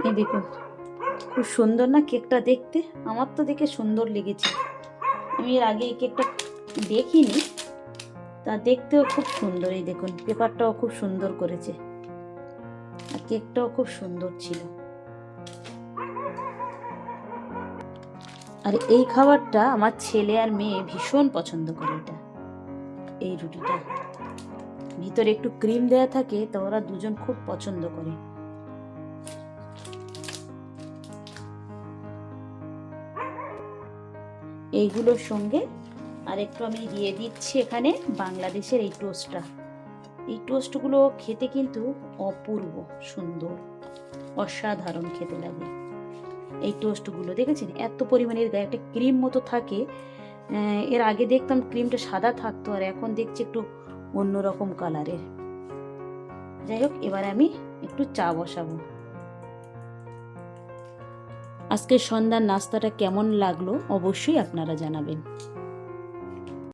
এই দেখুন, খুব সুন্দর না কেকটা দেখতে? আমার তো দেখে সুন্দর লেগেছে। আমি এর আগে এই কেকটা দেখিনি, তা দেখতেও খুব সুন্দর। এই দেখুন, পেপারটাও খুব সুন্দর করেছে আর কেকটাও খুব সুন্দর ছিল। আর এই খাবারটা আমার ছেলে আর মেয়ে ভীষণ পছন্দ করে। এটা, এই রুটিটা ভিতরে একটু ক্রিম দেয়া থাকে, তো ওরা দুজন খুব পছন্দ করে। এইগুলোর সঙ্গে আর একটু আমি দিয়ে দিচ্ছি এখানে বাংলাদেশের এই টোস্টটা। এই টোস্টগুলো খেতে কিন্তু অপূর্ব সুন্দর, অসাধারণ খেতে লাগে। এই টোস্টগুলো দেখেছেন এত পরিমাণের গায়ে একটা ক্রিম মতো থাকে। এর আগে দেখতাম ক্রিমটা সাদা থাকতো, আর এখন দেখছি একটু অন্যরকম কালারের। যাই হোক, এবার আমি একটু চা বসাবো। আজকের সন্ধ্যার নাস্তাটা কেমন লাগলো অবশ্যই আপনারা জানাবেন।